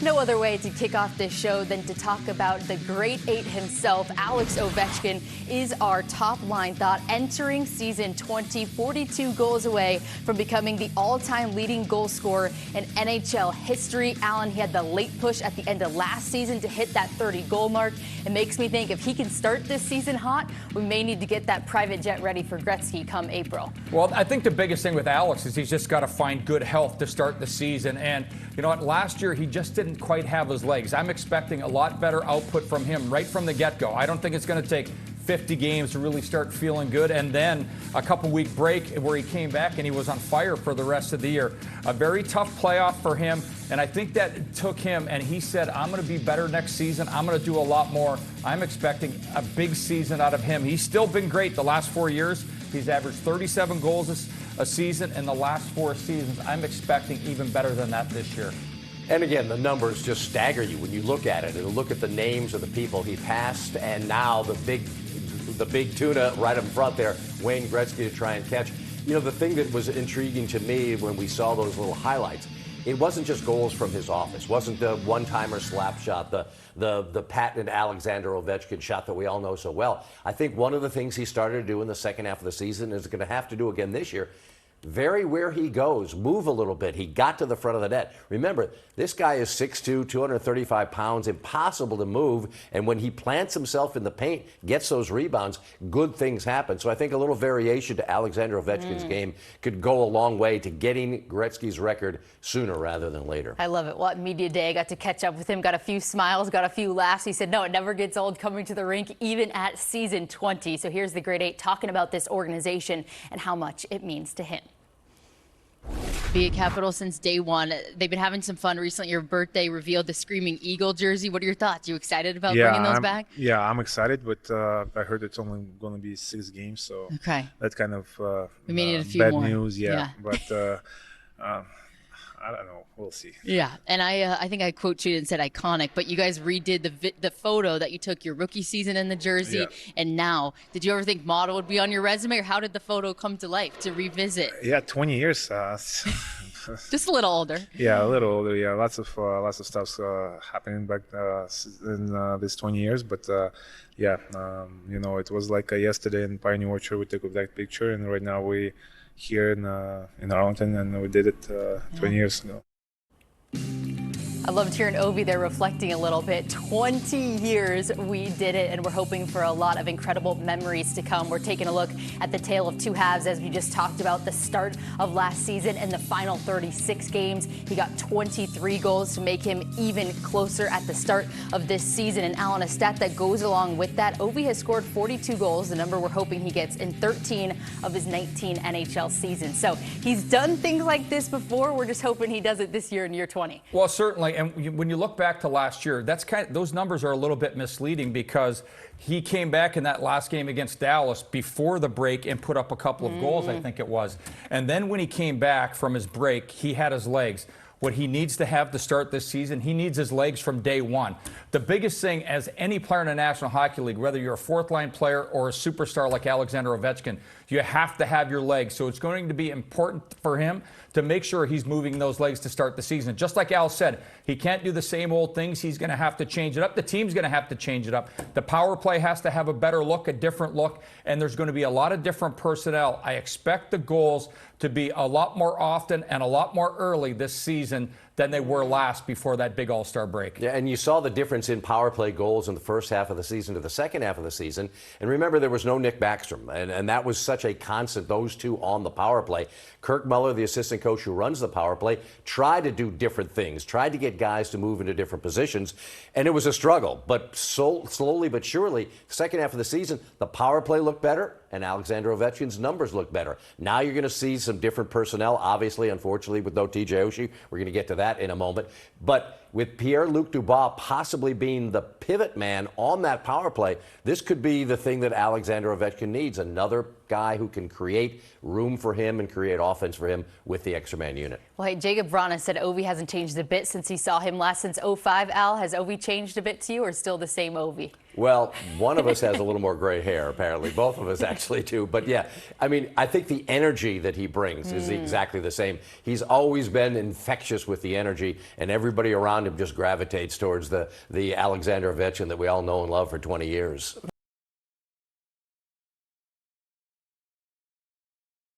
No other way to kick off this show than to talk about the great eight himself. Alex Ovechkin is our top line thought entering season 20, 42 goals away from becoming the all-time leading goal scorer in NHL history. Alan, he had the late push at the end of last season to hit that 30-goal mark. It makes me think if he can start this season hot, we may need to get that private jet ready for Gretzky come April. Well, I think the biggest thing with Alex is he's just got to find good health to start the season. And you know what? Last year, he just didn't quite have his legs. I'm expecting a lot better output from him right from the get-go. I don't think it's going to take 50 games to really start feeling good, and then a couple-week break where he came back and he was on fire for the rest of the year. A very tough playoff for him, and I think that took him, and he said, I'm going to be better next season. I'm going to do a lot more. I'm expecting a big season out of him. He's still been great the last 4 years. He's averaged 37 goals a season in the last 4 seasons. I'm expecting even better than that this year. And again, the numbers just stagger you when you look at it and look at the names of the people he passed, and now the big tuna right up front there, Wayne Gretzky, to try and catch. You know, the thing that was intriguing to me when we saw those little highlights, it wasn't just goals from his office, wasn't the one-timer slap shot, the patented Alexander Ovechkin shot that we all know so well. I think one of the things he started to do in the second half of the season is going to have to do again this year. Vary where he goes, move a little bit. He got to the front of the net. Remember, this guy is 6'2", 235 pounds, impossible to move. And when he plants himself in the paint, gets those rebounds, good things happen. So I think a little variation to Alexander Ovechkin's game could go a long way to getting Gretzky's record sooner rather than later. I love it. Well, at Media Day, I got to catch up with him, got a few smiles, got a few laughs. He said, no, it never gets old coming to the rink, even at season 20. So here's the Grade 8 talking about this organization and how much it means to him. Be a Capital since day one. They've been having some fun recently. Your birthday revealed the Screaming Eagle jersey. What are your thoughts? You excited about bringing those back? Yeah, I'm excited, but I heard it's only going to be 6 games, so that's kind of we may need a few bad more. news. Yeah. But I don't know. We'll see. Yeah, and I think I quote you and said iconic, but you guys redid the photo that you took your rookie season in the jersey, and now. Did you ever think model would be on your resume, or how did the photo come to life to revisit? Yeah, 20 years. Just a little older. Yeah, a little older. Yeah, lots of stuff's happening back in this 20 years. But you know, it was like yesterday in Pioneer Orchard we took that picture, and right now we here in Arlington, and we did it 20 years ago. I loved hearing Ovi there reflecting a little bit. 20 years we did it, and we're hoping for a lot of incredible memories to come. We're taking a look at the tale of two halves, as we just talked about the start of last season and the final 36 games. He got 23 goals to make him even closer at the start of this season. And Alan, a stat that goes along with that, Ovi has scored 42 goals, the number we're hoping he gets in 13 of his 19 NHL seasons. So he's done things like this before. We're just hoping he does it this year in year 20. Well, certainly. And when you look back to last year, those numbers are a little bit misleading because he came back in that last game against Dallas before the break and put up a couple of goals, I think it was. And then when he came back from his break, he had his legs. What he needs to have to start this season, he needs his legs from day one. The biggest thing as any player in the National Hockey League, whether you're a fourth-line player or a superstar like Alexander Ovechkin, you have to have your legs. So it's going to be important for him to make sure he's moving those legs to start the season. Just like Al said, he can't do the same old things. He's going to have to change it up. The team's going to have to change it up. The power play has to have a better look, a different look, and there's going to be a lot of different personnel. I expect the goals to be a lot more often and a lot more early this season than they were last before that big All-Star break. Yeah, and you saw the difference in power play goals in the first half of the season to the second half of the season. And remember, there was no Nick Backstrom, and that was such a constant, those two on the power play. Kirk Muller, the assistant coach who runs the power play, tried to do different things, tried to get guys to move into different positions, and it was a struggle. But slowly but surely, second half of the season, the power play looked better, and Alexander Ovechkin's numbers look better. Now you're going to see some different personnel, obviously, unfortunately, with no TJ Oshie. We're going to get to that in a moment. But with Pierre-Luc Dubois possibly being the pivot man on that power play, this could be the thing that Alexander Ovechkin needs, another guy who can create room for him and create offense for him with the extra man unit. Well, hey, Jacob Vrana said Ovi hasn't changed a bit since he saw him last since '05. Al, has Ovi changed a bit to you, or still the same Ovi? Well, one of us has a little more gray hair, apparently. Both of us actually do. But yeah, I mean, I think the energy that he brings is exactly the same. He's always been infectious with the energy, and everybody around him just gravitates towards the Alexander Ovechkin that we all know and love for 20 years.